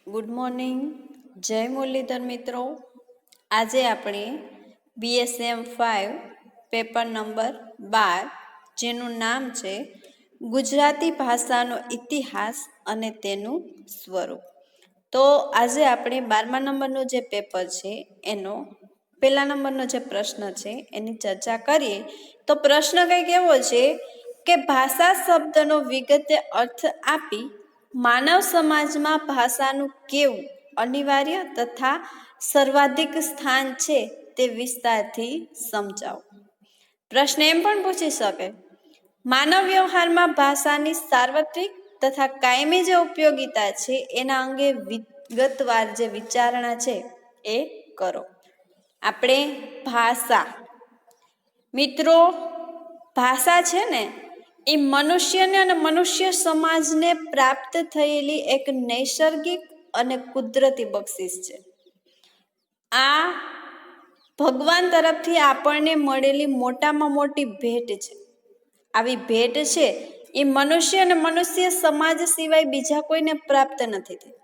Good morning, જય મુરલીધર મિત્રો. આજે આપણે BSM 5 પેપર નંબર 12 જેનું નામ છે ગુજરાતી ભાષાનો ઇતિહાસ અને તેનું સ્વરૂપ. તો આજે આપણે 12મા નંબરનું જે પેપર છે એનો પહેલા નંબરનો જે પ્રશ્ન છે એની ચર્ચા કરીએ. તો પ્રશ્ન કંઈક એવો છે કે ભાષા શબ્દનો વિગતે અર્થ આપી માનવ સમાજમાં ભાષાનું કેવું અનિવાર્ય તથા સર્વાધિક સ્થાન છે તે વિસ્તારથી સમજાવો. પ્રશ્ન એમ પણ પૂછી શકે, માનવ વ્યવહારમાં ભાષાની સાર્વત્રિક તથા કાયમી જે ઉપયોગિતા છે એના અંગે વિગતવાર જે વિચારણા છે એ કરો. આપણે ભાષા, મિત્રો ભાષા છે ને એ મનુષ્યને અને મનુષ્ય સમાજને પ્રાપ્ત થયેલી એક નૈસર્ગિક અને કુદરતી બક્ષિસ છે. આ ભગવાન તરફથી આપણને મળેલી મોટામાં મોટી ભેટ છે. આવી ભેટ છે એ મનુષ્ય અને મનુષ્ય સમાજ સિવાય બીજા કોઈને પ્રાપ્ત નથી થઈ.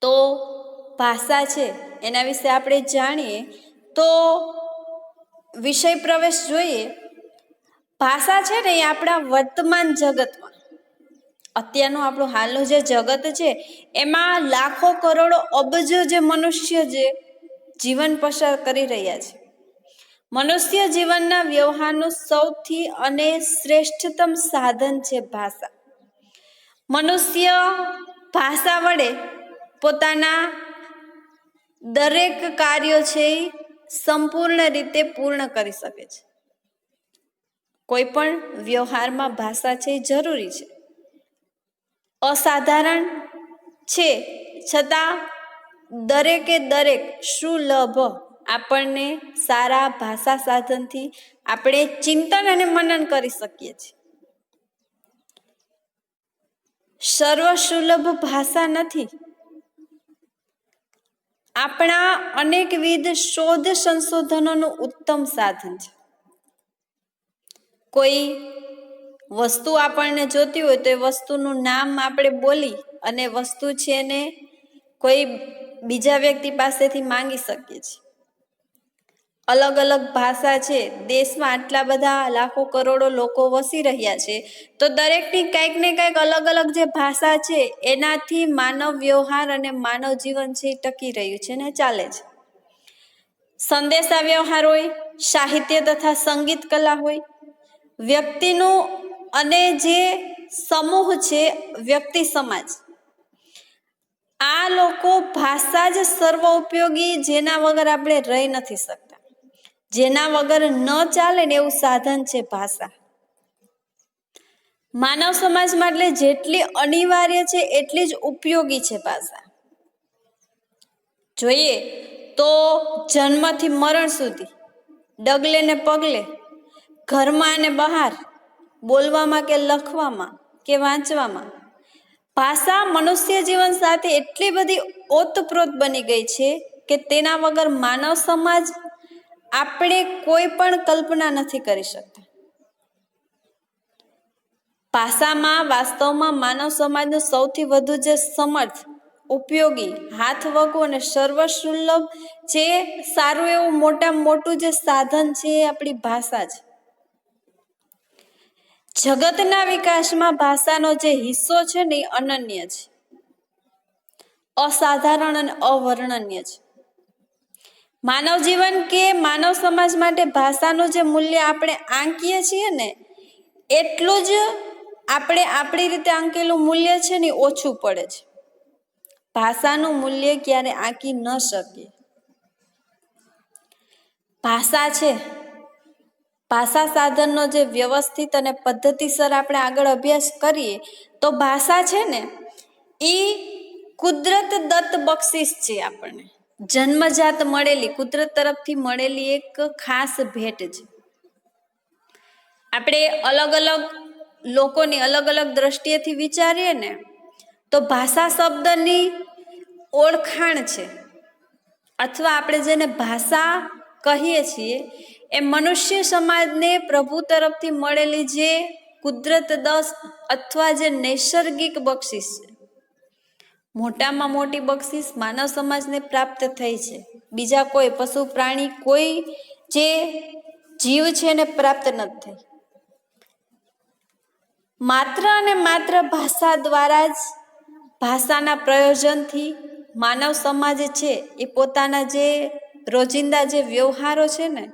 તો ભાષા છે એના વિશે આપણે જાણીએ તો વિષય પ્રવેશ જોઈએ. ભાષા છે ને એ આપણા વર્તમાન જગતમાં, અત્યારનું આપણું હાલનું જે જગત છે એમાં લાખો કરોડો અબજો જે મનુષ્ય જે જીવન પસાર કરી રહ્યા છે. મનુષ્ય જીવનના વ્યવહારનું સૌથી અને શ્રેષ્ઠતમ સાધન છે ભાષા. મનુષ્ય ભાષા વડે પોતાના દરેક કાર્યો છે એ સંપૂર્ણ રીતે પૂર્ણ કરી શકે છે. કોઈ પણ વ્યવહારમાં ભાષા છે એ જરૂરી છે. અસાધારણ છે છતાં દરેકે દરેક સુલભ આપણને સારા ભાષા સાધનથી આપણે ચિંતન અને મનન કરી શકીએ છીએ. સર્વ સુલભ ભાષા નથી. આપણા અનેકવિધ શોધ સંશોધનોનું ઉત્તમ સાધન છે. કોઈ વસ્તુ આપણને જોતી હોય તો એ વસ્તુનું નામ આપણે બોલી અને વસ્તુ છે એને કોઈ બીજા વ્યક્તિ પાસેથી માંગી શકીએ છીએ. અલગ અલગ ભાષા છે. દેશમાં આટલા બધા લાખો કરોડો લોકો વસી રહ્યા છે તો દરેકની કંઈક ને કંઈક અલગ અલગ જે ભાષા છે એનાથી માનવ વ્યવહાર અને માનવ જીવન છે એ ટકી રહ્યું છે ને ચાલે છે. સંદેશા વ્યવહાર હોય, સાહિત્ય તથા સંગીત કલા હોય, વ્યક્તિનું અને જે સમૂહ છે વ્યક્તિ સમાજ, આ લોકો ભાષા જ સર્વ ઉપયોગી, જેના વગર આપણે રહી નથી શકતા, જેના વગર ન ચાલે ને એવું સાધન છે ભાષા. માનવ સમાજ માટે જેટલી અનિવાર્ય છે એટલી જ ઉપયોગી છે ભાષા. જોઈએ તો જન્મથી મરણ સુધી, ડગલે ને પગલે, ઘરમાં અને બહાર, બોલવામાં કે લખવામાં કે વાંચવામાં, ભાષા મનુષ્ય જીવન સાથે એટલી બધી ઓતપ્રોત બની ગઈ છે કે તેના વગર માનવ સમાજ આપણે કોઈ પણ કલ્પના નથી કરી શકતા. ભાષામાં વાસ્તવમાં માનવ સમાજનું સૌથી વધુ જે સમર્થ, ઉપયોગી, હાથવગું અને સર્વસુલભ જે સારું એવું મોટામાં મોટું જે સાધન છે એ આપણી ભાષા છે. જગતના વિકાસમાં ભાષાનો જે હિસ્સો છે ને એ અનન્ય છે, અસાધારણ અને અવર્ણનીય છે. માનવ જીવન કે માનવ સમાજ માટે ભાષાનું જે મૂલ્ય આપણે આંકીએ છીએ ને એટલું જ આપણે આપણી રીતે આંકેલું મૂલ્ય છે ને ઓછું પડે છે. ભાષાનું મૂલ્ય ક્યારે આંકી ન શકીએ. ભાષા છે, ભાષા સાધનનો જે વ્યવસ્થિત અને પદ્ધતિસર આપણે આગળ અભ્યાસ કરીએ તો ભાષા છે ને એ કુદરત દત્ત બક્ષિસ છે. આપણને જન્મજાત મળેલી, કુદરત તરફથી મળેલી એક ખાસ ભેટ છે. આપણે અલગ અલગ લોકોની અલગ અલગ દ્રષ્ટિએથી વિચારીએ ને તો ભાષા શબ્દની ઓળખાણ છે, અથવા આપણે જેને ભાષા કહીએ છીએ એ મનુષ્ય સમાજને પ્રભુ તરફથી મળેલી જે કુદરત દત્ત અથવા જે નૈસર્ગિક બક્ષિસ છે. મોટામાં મોટી બક્ષિસ માનવ સમાજને પ્રાપ્ત થઈ છે. બીજા કોઈ પશુ પ્રાણી કોઈ જે જીવ છે એને પ્રાપ્ત નથી થઈ. માત્ર અને માત્ર ભાષા દ્વારા જ, ભાષાના પ્રયોજનથી માનવ સમાજ છે એ પોતાના જે રોજિંદા જે વ્યવહારો છે ને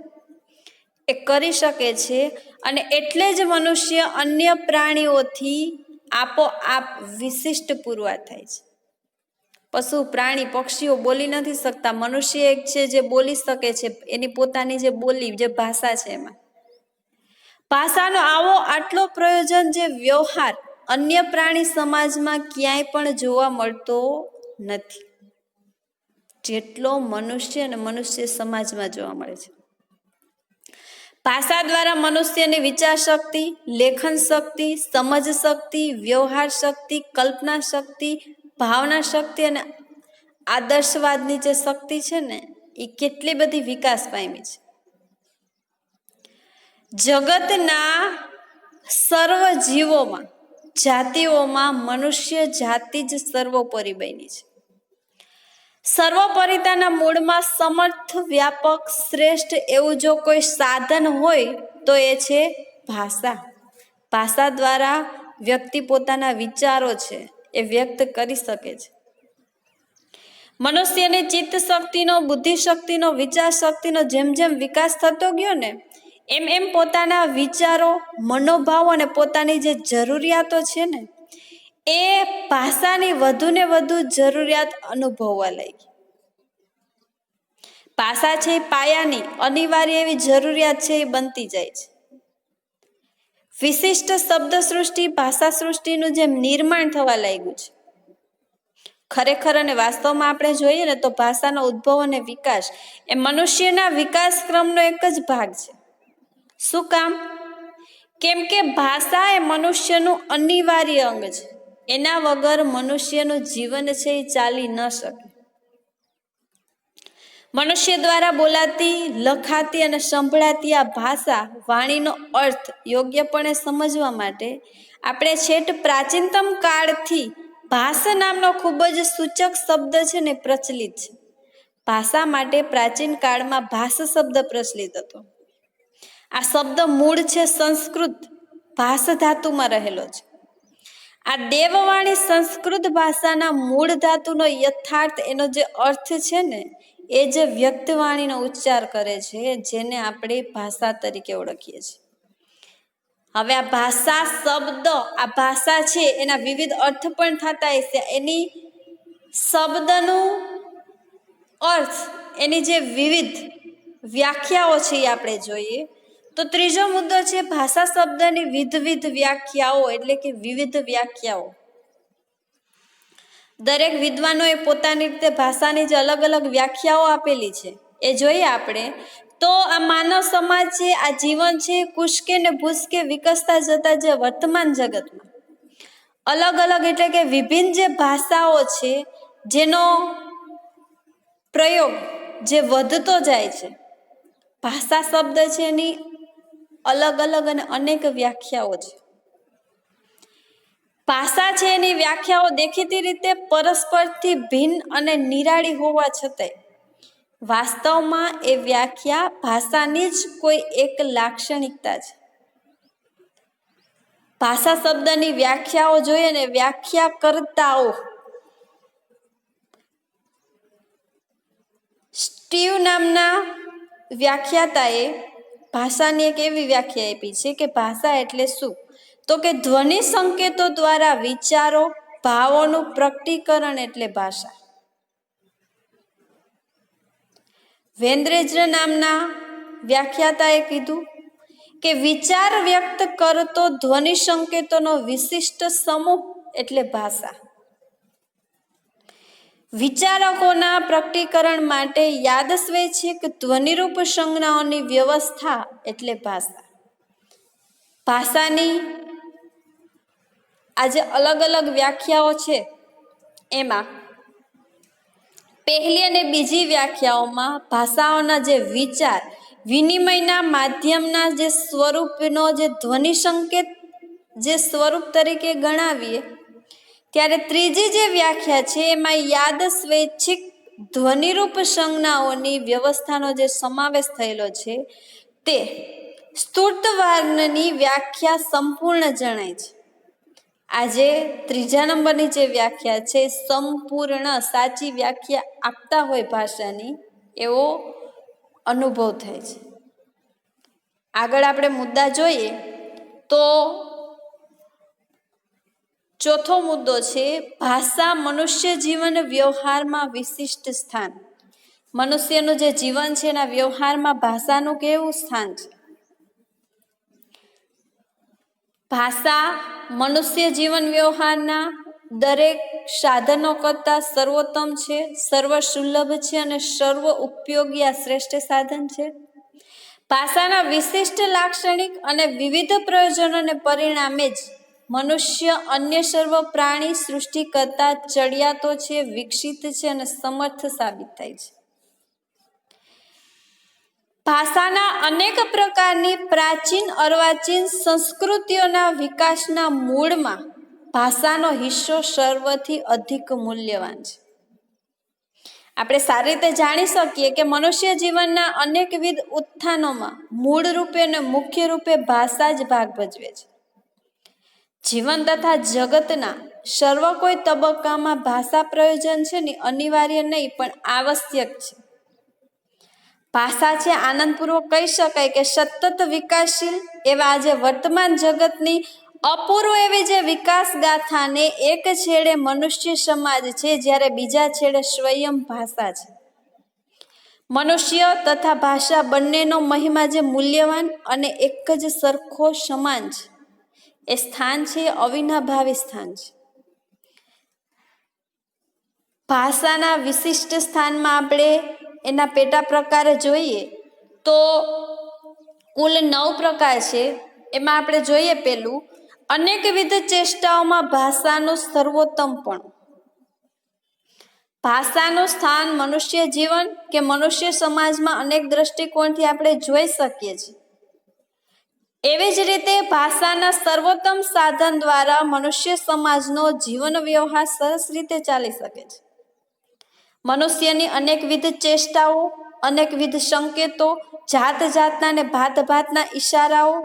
એ કરી શકે છે. અને એટલે જ મનુષ્ય અન્ય પ્રાણીઓથી આપોઆપ વિશિષ્ટ પુરવાર થાય છે. પશુ પ્રાણી પક્ષીઓ બોલી નથી શકતા, મનુષ્ય એક છે જે બોલી શકે છે, એની પોતાની જે બોલી જે ભાષા છે એમાં. ભાષાનો આવો આટલો પ્રયોજન જે વ્યવહાર અન્ય પ્રાણી સમાજમાં ક્યાંય પણ જોવા મળતો નથી જેટલો મનુષ્ય અને મનુષ્ય સમાજમાં જોવા મળે છે. ભાષા દ્વારા મનુષ્યની વિચાર શક્તિ, લેખન શક્તિ, સમજ શક્તિ, વ્યવહાર શક્તિ, કલ્પના શક્તિ, ભાવના શક્તિ અને આદર્શવાદની જે શક્તિ છે ને એ કેટલી બધી વિકાસ પામી છે. જગતના સર્વ જીવોમાં, જાતિઓમાં મનુષ્ય જાતિ જ સર્વોપરી બની છે. સર્વોપરિતાના મૂળમાં સમર્થ, વ્યાપક, શ્રેષ્ઠ એવું જો કોઈ સાધન હોય તો એ છે ભાષા. ભાષા દ્વારા વ્યક્તિ પોતાના વિચારો છે એ વ્યક્ત કરી શકે છે. મનુષ્યની ચિત્ત શક્તિનો, બુદ્ધિ શક્તિનો, વિચાર શક્તિનો જેમ જેમ વિકાસ થતો ગયો ને એમ એમ પોતાના વિચારો, મનોભાવો અને પોતાની જે જરૂરિયાતો છે ને એ ભાષાની વધુ ને વધુ જરૂરિયાત અનુભવવા લાગી. ભાષા છે એ પાયાની અનિવાર્ય એવી જરૂરિયાત છે એ બનતી જાય છે. વિશિષ્ટ શબ્દ સૃષ્ટિ, ભાષા સૃષ્ટિનું જેમ નિર્માણ થવા લાગ્યું છે. ખરેખર અને વાસ્તવમાં આપણે જોઈએ ને તો ભાષાનો ઉદ્ભવ અને વિકાસ એ મનુષ્યના વિકાસ ક્રમનો એક જ ભાગ છે. શું કામ? કેમ કે ભાષા એ મનુષ્યનું અનિવાર્ય અંગ છે. એના વગર મનુષ્યનું જીવન છે એ ચાલી ન શકે. મનુષ્ય દ્વારા બોલાતી, લખાતી અને સંભળાતી આ ભાષા વાણીનો અર્થ યોગ્યપણે સમજવા માટે આપણે છેટ પ્રાચીનતમ કાળથી ભાષા નામનો ખૂબ જ સૂચક શબ્દ છે ને પ્રચલિત છે. ભાષા માટે પ્રાચીન કાળમાં ભાષા શબ્દ પ્રચલિત હતો. આ શબ્દ મૂળ છે સંસ્કૃત ભાષા ધાતુમાં રહેલો છે. આ દેવવાણી સંસ્કૃત ભાષાના મૂળ ધાતુનો યથાર્થ એનો જે અર્થ છે ને એ જે વ્યક્તવાણીનો ઉચ્ચાર કરે છે જેને આપણે ભાષા તરીકે ઓળખીએ છીએ. હવે આ ભાષા શબ્દ, આ ભાષા છે એના વિવિધ અર્થ પણ થતા હશે. એની શબ્દનું અર્થ, એની જે વિવિધ વ્યાખ્યાઓ છે એ આપણે જોઈએ તો ત્રીજો મુદ્દો છે ભાષા શબ્દની વિવિધ વ્યાખ્યાઓ, એટલે કે વિવિધ વ્યાખ્યાઓ. દરેક વિદ્વાનોએ પોતાની રીતે ભાષાની જે અલગ અલગ વ્યાખ્યાઓ આપેલી છે એ જોઈએ આપણે તો આ માનવ સમાજ છે, આ જીવન છે, કુશકે ને ભૂસકે વિકસતા જતા જે વર્તમાન જગતમાં અલગ અલગ એટલે કે વિભિન્ન જે ભાષાઓ છે જેનો પ્રયોગ જે વધતો જાય છે. ભાષા શબ્દ છે એની અલગ અલગ અને અનેક વ્યાખ્યાઓ છે. ભાષા છે એની વ્યાખ્યાઓ દેખીતી રીતે પરસ્પરથી ભિન્ન અને નિરાળી હોવા છતાંય વાસ્તવમાં એ વ્યાખ્યા ભાષાની જ કોઈ એક લાક્ષણિકતા છે. ભાષા શબ્દની વ્યાખ્યાઓ જોઈએ ને વ્યાખ્યાકર્તાઓ સ્ટીવ નામના વ્યાખ્યાતાએ ભાષાની એક એવી વ્યાખ્યા આપી છે કે ભાષા એટલે શું? તો કે ધ્વનિ સંકેતો દ્વારા વિચારો, ભાવોનું પ્રકટીકરણ એટલે ભાષા. વેન્દ્રેજ્ર નામના વ્યાખ્યાતાએ કીધું કે વિચાર વ્યક્ત કરતો ધ્વનિ સંકેતોનો વિશિષ્ટ સમૂહ એટલે ભાષા. વિચારકોના પ્રકટીકરણ માટે યાદસ્વૈચ્છિક ધ્વનિરૂપ સંજ્ઞાઓની વ્યવસ્થા એટલે ભાષા. ભાષાની આજે અલગ અલગ વ્યાખ્યાઓ છે એમાં પહેલી અને બીજી વ્યાખ્યાઓમાં ભાષાઓના જે વિચાર વિનિમયના માધ્યમના જે સ્વરૂપનો જે ધ્વનિ સંકેત જે સ્વરૂપ તરીકે ગણાવીએ ત્યારે ત્રીજી જે વ્યાખ્યા છે એમાં યાદ સ્વૈચ્છિક ધ્વનિરૂપ સંજ્ઞાઓની વ્યવસ્થાનો જે સમાવેશ થયેલો છે તે સ્તુત વર્ણની વ્યાખ્યા સંપૂર્ણ જણાય છે. આજે ત્રીજા નંબરની જે વ્યાખ્યા છે સંપૂર્ણ સાચી વ્યાખ્યા આપતા હોય ભાષાની એવો અનુભવ થાય છે. આગળ આપણે મુદ્દા જોઈએ તો ચોથો મુદ્દો છે ભાષા મનુષ્ય જીવન વ્યવહારમાં વિશિષ્ટ સ્થાન. મનુષ્યનું જે જીવન છે એના વ્યવહારમાં ભાષાનું કેવું સ્થાન છે? ભાષા મનુષ્ય જીવન વ્યવહારના દરેક સાધનો કરતા સર્વોત્તમ છે, સર્વસુલભ છે અને સર્વ ઉપયોગી આ શ્રેષ્ઠ સાધન છે. ભાષાના વિશિષ્ટ લાક્ષણિક અને વિવિધ પ્રયોજનોને પરિણામે જ મનુષ્ય અન્ય સર્વ પ્રાણી સૃષ્ટિ કરતા ચડિયાતો છે, વિકસિત છે અને સમર્થ સાબિત થાય છે. ભાષાના અનેક પ્રકારની પ્રાચીન અર્વાચીન સંસ્કૃતિઓના વિકાસના મૂળમાં ભાષાનો હિસ્સો સર્વથી અધિક મૂલ્યવાન છે. આપણે સારી રીતે જાણી શકીએ કે મનુષ્ય જીવનના અનેકવિધ ઉત્થાનોમાં મૂળ રૂપે અને મુખ્ય રૂપે ભાષા જ ભાગ ભજવે છે. જીવન તથા જગતના સર્વ કોઈ તબક્કામાં ભાષા પ્રયોજન છે ને અનિવાર્ય નહીં પણ આવશ્યક છે. ભાષા છે આનંદપૂર્વક કહી શકાય કે સતત વિકાસશીલ એવા આજે વર્તમાન જગતની અપૂર્વ એવી જે વિકાસ ગાથાને એક છેડે મનુષ્ય સમાજ છે જ્યારે બીજા છેડે સ્વયં ભાષા છે. મનુષ્ય તથા ભાષા બંનેનો મહિમા જે મૂલ્યવાન અને એક જ સરખો સમાન છે એ સ્થાન છે અવિનાભાવી સ્થાન છે. ભાષાના વિશિષ્ટ સ્થાનમાં આપણે એના પેટા પ્રકારે જોઈએ તો કુલ 9 પ્રકાર છે. એમાં આપણે જોઈએ પેલું અનેકવિધ ચેષ્ટાઓમાં ભાષાનું સર્વોત્તમપણ. ભાષાનું સ્થાન મનુષ્ય જીવન કે મનુષ્ય સમાજમાં અનેક દ્રષ્ટિકોણથી આપણે જોઈ શકીએ છીએ. એવી જ રીતે ભાષાના સર્વોત્તમ સાધન દ્વારા મનુષ્ય સમાજનો જીવન વ્યવહાર સરસ રીતે ચાલી શકે છે. મનુષ્યની અનેકવિધ ચેષ્ટાઓ, અનેકવિધ સંકેતો, જાત જાતના અને ભાત ભાતના ઈશારાઓ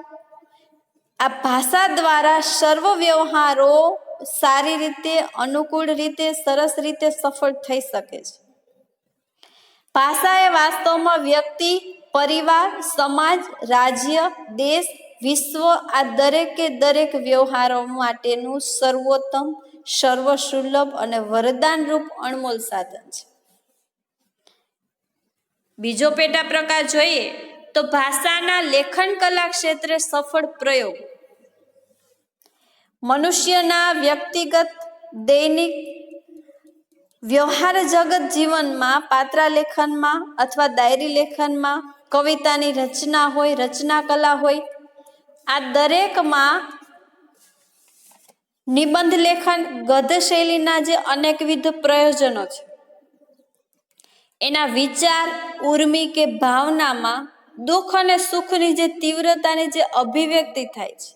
આ ભાષા દ્વારા સર્વ વ્યવહારો સારી રીતે, અનુકૂળ રીતે, સરસ રીતે સફળ થઈ શકે છે. ભાષા એ વાસ્તવમાં વ્યક્તિ, પરિવાર, સમાજ, રાજ્ય, દેશ, વિશ્વ આ દરેકે દરેક વ્યવહારો માટેનું સર્વોત્તમ, સર્વસુલભ અને વરદાનરૂપ અણમોલ સાધન છે. બીજો પેટા પ્રકાર જોઈએ તો ભાષાના લેખન કલા ક્ષેત્રે સફળ પ્રયોગ. મનુષ્યના વ્યક્તિગત દૈનિક વ્યવહાર જગત જીવનમાં પાત્રા લેખનમાં અથવા ડાયરી લેખનમાં, કવિતાની રચના હોય, રચના કલા હોય, આ દરેકમાં નિબંધ લેખન, ગદ્ય શૈલીના જે અનેકવિધ પ્રયોજનો છે એના વિચાર, ઉર્મિ કે ભાવનામાં દુઃખ અને સુખની જે તીવ્રતાની જે અભિવ્યક્તિ થાય છે.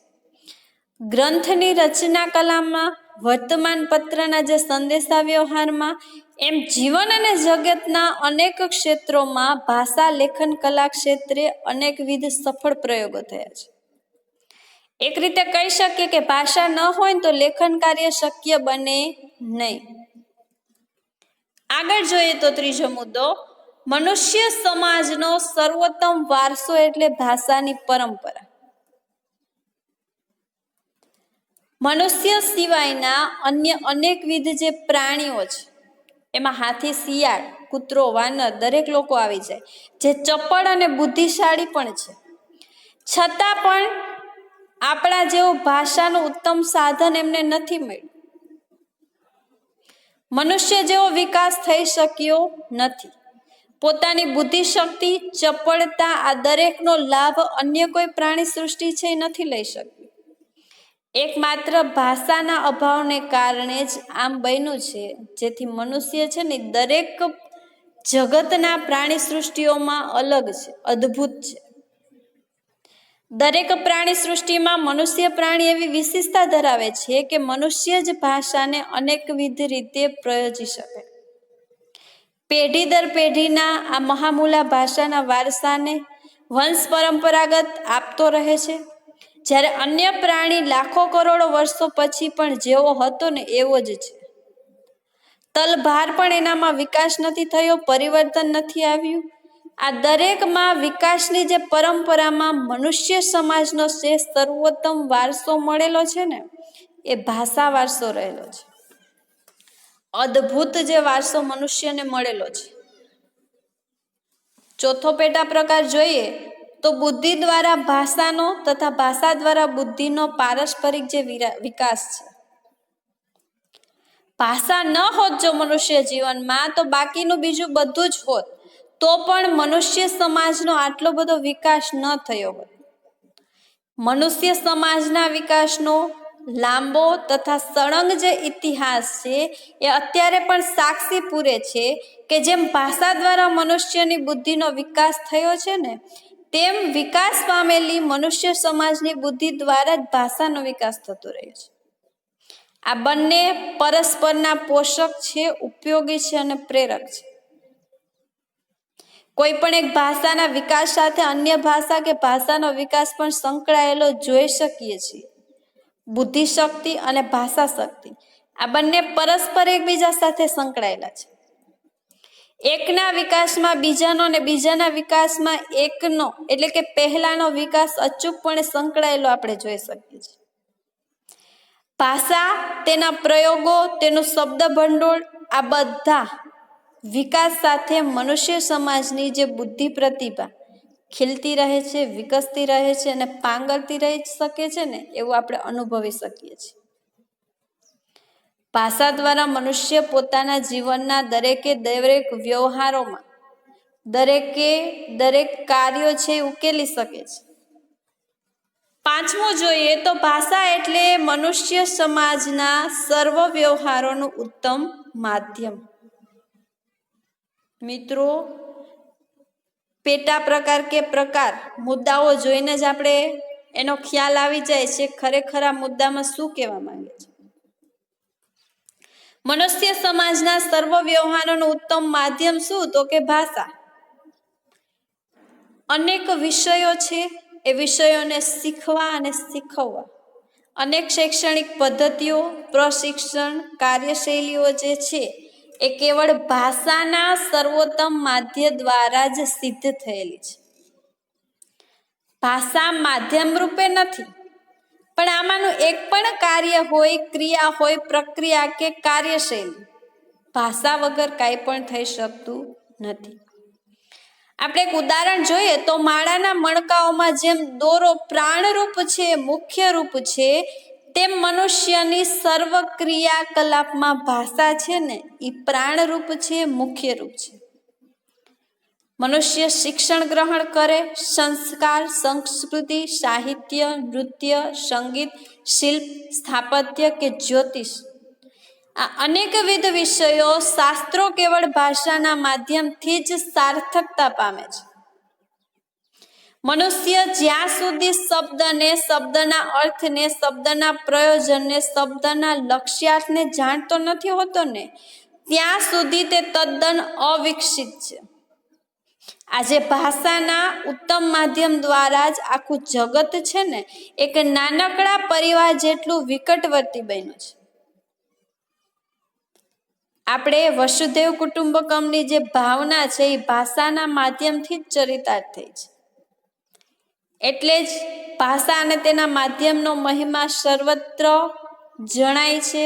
ગ્રંથની રચના કલામાં, વર્તમાન પત્રના જે સંદેશા વ્યવહારમાં, એમ જીવન અને જગતના અનેક ક્ષેત્રોમાં ભાષા લેખન કલા ક્ષેત્રે અનેકવિધ સફળ પ્રયોગો થયા છે. એક રીતે કહી શકીએ કે ભાષા ન હોય તો લેખન કાર્ય શક્ય બને નહીં. આગળ જોઈએ તો ત્રીજો મુદ્દો મનુષ્ય સમાજનો સર્વોત્તમ વારસો એટલે ભાષાની પરંપરા. મનુષ્ય સિવાયના અન્ય અનેકવિધ જે પ્રાણીઓ છે એમાં હાથી, શિયાળ, કૂતરો, વાનર દરેક લોકો આવી જાય જે ચપળ અને બુદ્ધિશાળી પણ છે. છતાં પણ આપણા જેવું ભાષાનું ઉત્તમ સાધન એમને નથી મળ્યું. મનુષ્ય જેવો વિકાસ થઈ શક્યો નથી. પોતાની બુદ્ધિશક્તિ, ચપળતા આ દરેકનો લાભ અન્ય કોઈ પ્રાણી સૃષ્ટિ છે એ નથી લઈ શક્યું. એકમાત્ર ભાષાના અભાવને કારણે જ આમ બન્યું છે જેથી મનુષ્ય છે ને દરેક જગતના પ્રાણી સૃષ્ટિઓમાં અલગ છે, અદ્ભુત છે. દરેક પ્રાણી સૃષ્ટિમાં મનુષ્ય પ્રાણી એવી વિશેષતા ધરાવે છે કે મનુષ્ય જ ભાષાને અનેકવિધ રીતે પ્રયોજી શકે. પેઢી દર પેઢીના આ મહામૂલા ભાષાના વારસાને વંશ પરંપરાગત આપતો રહે છે, જ્યારે અન્ય પ્રાણી લાખો કરોડો વર્ષો પછી પણ જેવો હતો ને એવો જ છે. તલભાર પણ એનામાં વિકાસ નથી થયો, પરિવર્તન નથી આવ્યું. આ દરેકમાં વિકાસની જે પરંપરામાં મનુષ્ય સમાજનો જે સર્વોત્તમ વારસો મળેલો છે ને, એ ભાષા વારસો રહેલો છે. અદ્ભુત જે વારસો મનુષ્યને મળેલો છે. ચોથો પેટા પ્રકાર જોઈએ તો બુદ્ધિ દ્વારા ભાષાનો તથા ભાષા દ્વારા બુદ્ધિનો પારસ્પરિક જે વિકાસ છે. ભાષા ન હોત જો મનુષ્ય જીવનમાં, તો બાકીનું બીજું બધું જ હોત, તો પણ મનુષ્ય સમાજનો આટલો બધો વિકાસ ન થયો હોત. મનુષ્ય સમાજના વિકાસનો લાંબો તથા સળંગ જે ઇતિહાસ છે એ અત્યારે પણ સાક્ષી પૂરે છે કે જેમ ભાષા દ્વારા મનુષ્યની બુદ્ધિનો વિકાસ થયો છે ને, તેમ વિકાસ પામેલી મનુષ્ય સમાજની બુદ્ધિ દ્વારા જ ભાષાનો વિકાસ થતો રહ્યો છે. આ બંને પરસ્પરના પોષક છે, ઉપયોગી છે અને પ્રેરક છે. કોઈ પણ એક ભાષાના વિકાસ સાથે અન્ય ભાષા કે ભાષાનો વિકાસ પણ સંકળાયેલો જોઈ શકીએ છીએ. બુદ્ધિ શક્તિ અને ભાષા શક્તિ આ બંને પરસ્પર એકબીજા સાથે સંકળાયેલા છે. એકના વિકાસમાં બીજાનો અને બીજાના વિકાસમાં એકનો એટલે કે પહેલાનો વિકાસ અચૂકપણે સંકળાયેલો આપણે જોઈ શકીએ છીએ. ભાષા, તેના પ્રયોગો, તેનું શબ્દ ભંડોળ આ બધા વિકાસ સાથે મનુષ્ય સમાજની જે બુદ્ધિ પ્રતિભા ખીલતી રહે છે, વિકસતી રહે છે અને પાંગરતી રહી શકે છે ને, એવું આપણે અનુભવી શકીએ છીએ. ભાષા દ્વારા મનુષ્ય પોતાના જીવનના દરેકે દરેક વ્યવહારોમાં દરેક કાર્યો છે એ ઉકેલી શકે છે. પાંચમું જોઈએ તો ભાષા એટલે મનુષ્ય સમાજના સર્વ વ્યવહારોનું ઉત્તમ માધ્યમ. મિત્રો, પેટા પ્રકાર કે પ્રકાર મુદ્દાઓ જોઈને જ આપણે એનો ખ્યાલ આવી જાય છે ખરેખર આ મુદ્દામાં શું કહેવા માંગે છે. મનુષ્ય સમાજના સર્વ વ્યવહારોનું ઉત્તમ માધ્યમ શું? તો કે ભાષા. અનેક વિષયો છે, એ વિષયોને શીખવા અને શીખવવા અનેક શૈક્ષણિક પદ્ધતિઓ, પ્રશિક્ષણ કાર્યશૈલીઓ જે છે એ કેવળ ભાષાના સર્વોત્તમ માધ્ય દ્વારા જ સિદ્ધ થયેલી છે. ભાષા માધ્યમ રૂપે નથી, પણ આમાંનું એક પણ કાર્ય હોય, ક્રિયા હોય, પ્રક્રિયા કે કાર્યશૈલી ભાષા વગર કાંઈ પણ થઈ શકતું નથી. આપણે એક ઉદાહરણ જોઈએ તો માળાના મણકાઓમાં જેમ દોરો પ્રાણરૂપ છે, મુખ્ય રૂપ છે, તેમ મનુષ્યની સર્વ ક્રિયાકલાપમાં ભાષા છે ને એ પ્રાણરૂપ છે, મુખ્ય રૂપ છે. મનુષ્ય શિક્ષણ ગ્રહણ કરે, સંસ્કાર, સંસ્કૃતિ, સાહિત્ય, નૃત્ય, સંગીત, શિલ્પ, સ્થાપત્ય કે જ્યોતિષ આ અનેકવિધ વિષયો, શાસ્ત્રો કેવળ ભાષાના માધ્યમથી જ સાર્થકતા પામે છે. મનુષ્ય જ્યાં સુધી શબ્દને, શબ્દના અર્થને, શબ્દના પ્રયોજનને, શબ્દના લક્ષ્યાર્થને જાણતો નથી હોતો ને, ત્યાં સુધી તે તદ્દન અવિકસિત છે. આજે ભાષાના ઉત્તમ માધ્યમ દ્વારા જ આખું જગત છે ને એક નાનકડા પરિવાર જેટલું વિકટવર્તી બન્યું છે. આપણે વસુધૈવ કુટુંબકમની જે ભાવના છે એ ભાષાના માધ્યમથી જ ચરિતાર્થ થઈ છે. એટલે જ ભાષા અને તેના માધ્યમનો મહિમા સર્વત્ર જણાય છે.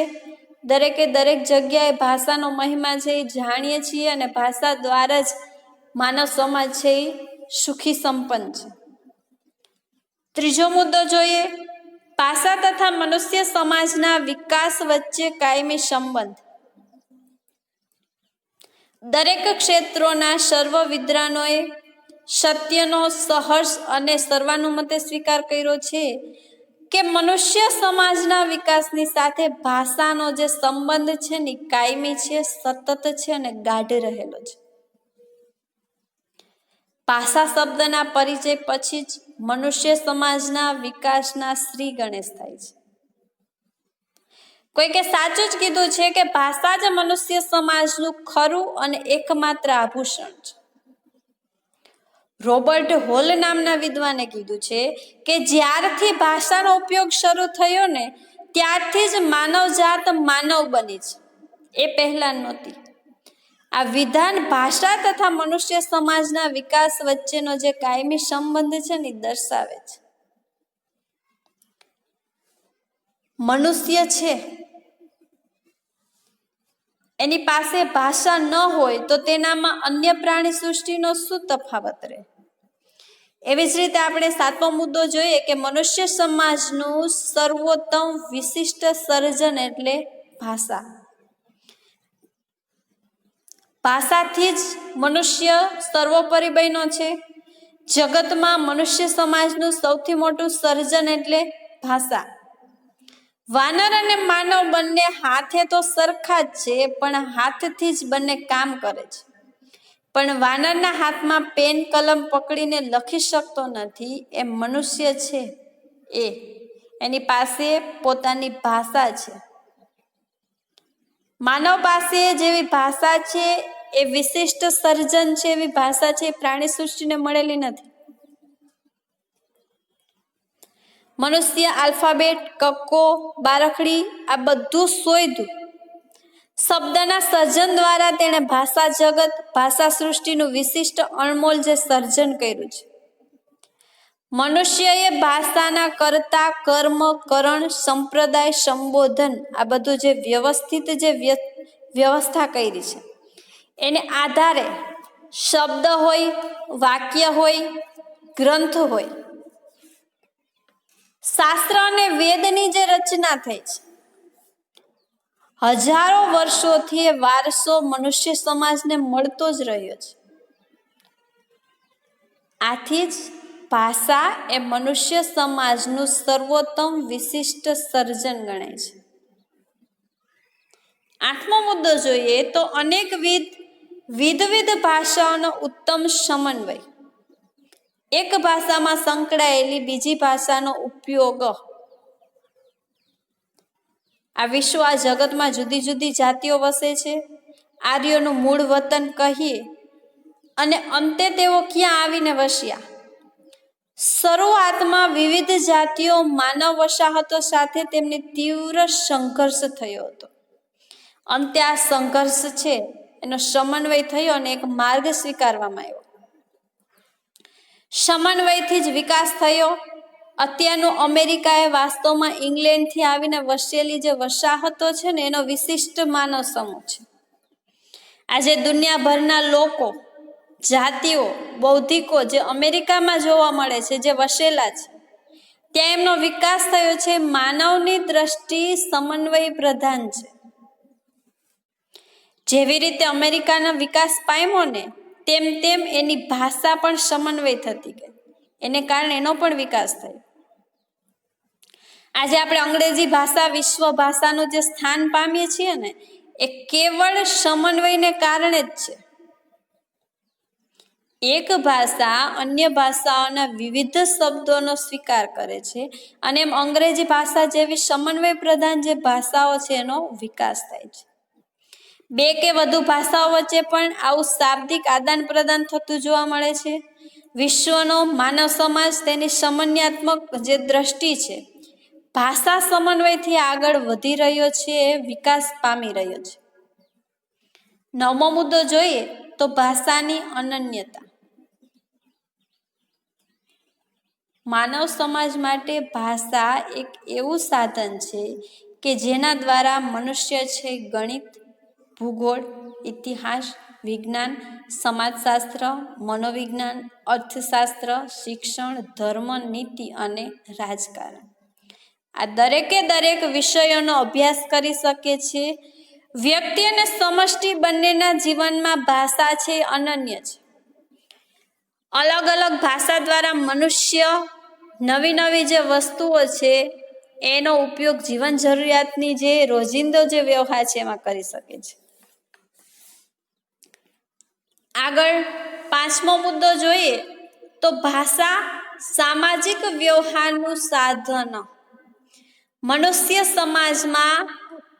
દરેકે દરેક જગ્યાએ ભાષાનો મહિમા છે એ જાણીએ છીએ અને ભાષા દ્વારા જ માનવ સમાજ છે એ સુખી સંપન્ન છે. ત્રીજો મુદ્દો જોઈએ, ભાષા તથા મનુષ્ય સમાજના વિકાસ વચ્ચે કાયમી સંબંધ. દરેક ક્ષેત્રોના સર્વ વિદ્વાનોએ સત્યનો સહર્ષ અને સર્વાનુમતે સ્વીકાર કર્યો છે કે મનુષ્ય સમાજના વિકાસની સાથે ભાષાનો જે સંબંધ છે ને કાયમી છે, સતત છે અને ગાઢ રહેલો છે. ભાષા શબ્દના પરિચય પછી જ મનુષ્ય સમાજના વિકાસના શ્રી ગણેશ થાય છે. કોઈકે સાચું જ કીધું છે કે ભાષા જ મનુષ્ય સમાજનું ખરું અને એકમાત્ર આભૂષણ છે. રોબર્ટ હોલ નામના વિદ્વાને કીધું છે કે જ્યારથી ભાષાનો ઉપયોગ શરૂ થયો ને ત્યારથી જ માનવજાત માનવ બની છે, એ પહેલા નહોતી. આ વિધાન ભાષા તથા મનુષ્ય સમાજના વિકાસ વચ્ચેનો જે કાયમી સંબંધ છે ને દર્શાવે છે. મનુષ્ય છે એની પાસે ભાષા ન હોય તો તેનામાં અન્ય પ્રાણી સૃષ્ટિનો શું તફાવત રહે? એવી જ રીતે આપણે 7મો મુદ્દો જોઈએ કે મનુષ્ય સમાજનું સર્વોત્તમ વિશિષ્ટ સર્જન એટલે ભાષા. ભાષાથી જ મનુષ્ય સર્વોપરી બન્યો છે. જગતમાં મનુષ્ય સમાજનું સૌથી મોટું સર્જન એટલે ભાષા. વાનર અને માનવ બંને હાથે તો સરખા જ છે, પણ હાથથી જ બંને કામ કરે છે. પણ વાનરના હાથમાં પેન કલમ પકડીને લખી શકતો નથી, એમ મનુષ્ય છે એની પાસે પોતાની ભાષા છે. માનવ પાસે જેવી ભાષા છે એ વિશિષ્ટ સર્જન છે, એવી ભાષા છે પ્રાણી સૃષ્ટિને મળેલી નથી. મનુષ્ય આલ્ફાબેટ, કક્કો, બારખડી આ બધું શોધ્યું. શબ્દના સર્જન દ્વારા તેણે ભાષા જગત, ભાષા સૃષ્ટિનું વિશિષ્ટ અણમોલ જે સર્જન કર્યું છે. મનુષ્યએ ભાષાના કર્તા, કર્મ, કરણ, સંપ્રદાય, સંબોધન આ બધું જે વ્યવસ્થિત જે વ્યવસ્થા કરી છે એને આધારે શબ્દ હોય, વાક્ય હોય, ગ્રંથ હોય, શાસ્ત્ર અને વેદની જે રચના થઈ છે, હજારો વર્ષોથી વારસો મનુષ્ય સમાજને મળતો જ રહ્યો છે. આથી જ ભાષા એ મનુષ્ય સમાજનું સર્વોત્તમ વિશિષ્ટ સર્જન ગણાય છે. 8મો મુદ્દો જોઈએ તો વિવિધ ભાષાઓનો ઉત્તમ સમન્વય. એક ભાષામાં સંકળાયેલી બીજી ભાષાનો ઉપયોગ. આ વિશ્વ, આ જગતમાં જુદી જુદી જાતિઓ વસે છે. આર્યોનું મૂળ વતન કહીએ અને અંતે તેઓ ક્યાં આવીને વસ્યા? શરૂઆતમાં વિવિધ જાતિઓ માનવ વસાહતો સાથે તેમની તીવ્ર સંઘર્ષ થયો હતો. અંતે આ સંઘર્ષ છે એનો સમન્વય થયો અને એક માર્ગ સ્વીકારવામાં આવ્યો. સમન્વયથી જ વિકાસ થયો. અત્યારનું અમેરિકા એ વાસ્તવમાં ઇંગ્લેન્ડથી આવીને વસેલી જે વસાહતો છે ને એનો વિશિષ્ટ માનવ સમૂહ છે. આજે દુનિયાભરના લોકો, જાતિઓ, બૌદ્ધિકો જે અમેરિકામાં જોવા મળે છે, જે વસેલા છે, ત્યાં એમનો વિકાસ થયો છે. માનવની દ્રષ્ટિ સમન્વય પ્રધાન છે. જેવી રીતે અમેરિકાનો વિકાસ પામ્યો ને તેમ તેમ એની ભાષા પણ સમન્વય થતી ગઈ. એને કારણે એનો પણ વિકાસ થયો. આજે આપણે અંગ્રેજી ભાષા વિશ્વ ભાષાનું જે સ્થાન પામીએ છીએ ને એ કેવળ સમન્વયને કારણે જ છે. એક ભાષા અન્ય ભાષાઓના વિવિધ શબ્દોનો સ્વીકાર કરે છે અને એમ અંગ્રેજી ભાષા જેવી સમન્વય પ્રધાન જે ભાષાઓ છે એનો વિકાસ થાય છે. બે કે વધુ ભાષાઓ વચ્ચે પણ આવું શાબ્દિક આદાન પ્રદાન થતું જોવા મળે છે. વિશ્વનો માનવ સમાજ તેની સમન્વયાત્મક જે દ્રષ્ટિ છે, ભાષા સમન્વયથી આગળ વધી રહ્યો છે, વિકાસ પામી રહ્યો છે. 9મો મુદ્દો જોઈએ તો ભાષાની અનન્યતા. માનવ સમાજ માટે ભાષા એક એવું સાધન છે કે જેના દ્વારા મનુષ્ય છે ગણિત, ભૂગોળ, ઇતિહાસ, વિજ્ઞાન, સમાજશાસ્ત્ર, મનોવિજ્ઞાન, અર્થશાસ્ત્ર, શિક્ષણ, ધર્મ, નીતિ અને રાજકારણ આ દરેક વિષયોનો અભ્યાસ કરી શકે છે. વ્યક્તિ અને સમષ્ટિ બંનેના જીવનમાં ભાષા છે અનન્ય છે. અલગ અલગ ભાષા દ્વારા મનુષ્ય નવી જે વસ્તુઓ છે એનો ઉપયોગ જીવન જરૂરિયાતની જે રોજિંદો જે વ્યવહાર છે એમાં કરી શકે છે. આગળ 5મો મુદ્દો જોઈએ તો ભાષા સામાજિક વ્યવહારનું સાધન. મનુષ્ય સમાજમાં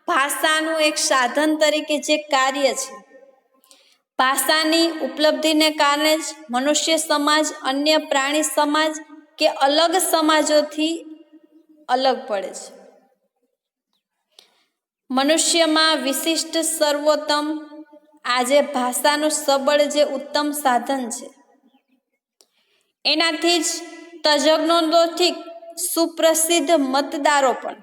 ભાષાનું એક સાધન તરીકે જે કાર્ય છે, ભાષાની ઉપલબ્ધિને કારણે જ મનુષ્ય સમાજ અન્ય પ્રાણી સમાજ કે અલગ સમાજોથી અલગ પડે છે. મનુષ્યમાં વિશિષ્ટ સર્વોત્તમ આજે ભાષાનું સબળ જે ઉત્તમ સાધન છે, એનાથી જ તજજ્ઞોથી સુપ્રસિદ્ધ મતદારો પણ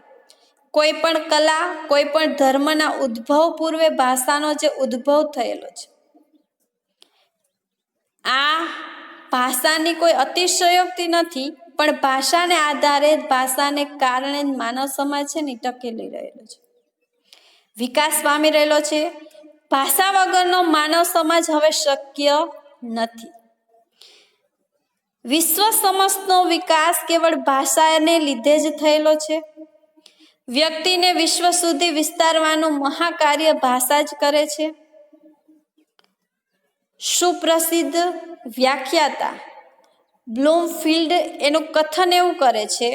કોઈ પણ કલા કોઈ પણ ધર્મના ઉદ્ભવ પૂર્વે ભાષાનો જે ઉદ્ભવ થયેલો છે, આ ભાષાની કોઈ અતિશયોક્તિ નથી, પણ ભાષાને આધારે ભાષાને કારણે માનવ સમાજ છે ને ટકેલી રહેલો છે, વિકાસ પામી રહેલો છે. ભાષા વગરનો માનવ સમાજ હવે શક્ય નથી. વિશ્વ સમસ્તનો વિકાસ કેવળ ભાષાને લીધે જ થયેલો છે. વ્યક્તિને વિશ્વ સુધી વિસ્તારવાનું મહાકાર્ય ભાષા જ કરે છે. સુપ્રસિદ્ધ વ્યાખ્યાતા બ્લૂમફિલ્ડ એનું કથન એવું કરે છે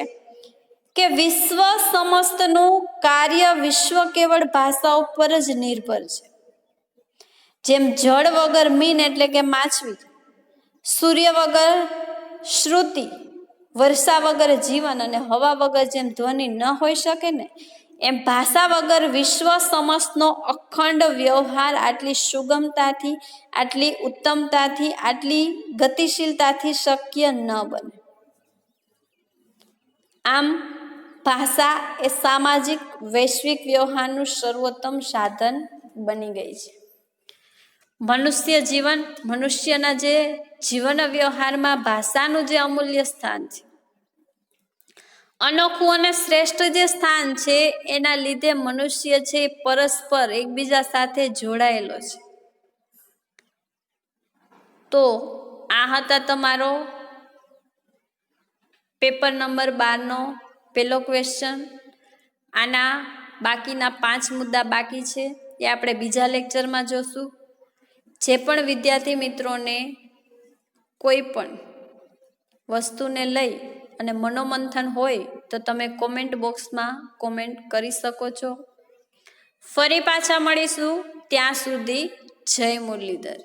કે વિશ્વ સમસ્તનું કાર્ય વિશ્વ કેવળ ભાષા ઉપર જ નિર્ભર છે. જેમ જળ વગર મીન એટલે કે માછલી, સૂર્ય વગર શ્રુતિ, વર્ષા વગર જીવન અને હવા વગર જેમ ધ્વનિ ન હોઈ શકે ને, એમ ભાષા વગર વિશ્વ સમસ્તનો અખંડ વ્યવહાર આટલી સુગમતાથી, આટલી ઉત્તમતાથી, આટલી ગતિશીલતાથી શક્ય ન બને. આમ ભાષા એ સામાજિક વૈશ્વિક વ્યવહારનું સર્વોત્તમ સાધન બની ગઈ છે. મનુષ્ય જીવન, મનુષ્યના જે જીવન વ્યવહારમાં ભાષાનું જે અમૂલ્ય સ્થાન છે, અનોખું અને શ્રેષ્ઠ જે સ્થાન છે, એના લીધે મનુષ્ય છે પરસ્પર એકબીજા સાથે જોડાયેલો છે. તો આ હતા તમારો પેપર નંબર 12નો પહેલો ક્વેશ્ચન. આના બાકીના 5 મુદ્દા બાકી છે, એ આપણે બીજા લેક્ચરમાં જોશું. જે પણ વિદ્યાર્થી મિત્રોને કોઈ પણ વસ્તુને લઈ અને મનોમંથન હોય તો તમે કોમેન્ટ બોક્સમાં કોમેન્ટ કરી શકો છો. ફરી પાછા મળીશું. ત્યાં સુધી જય મુરલીધર.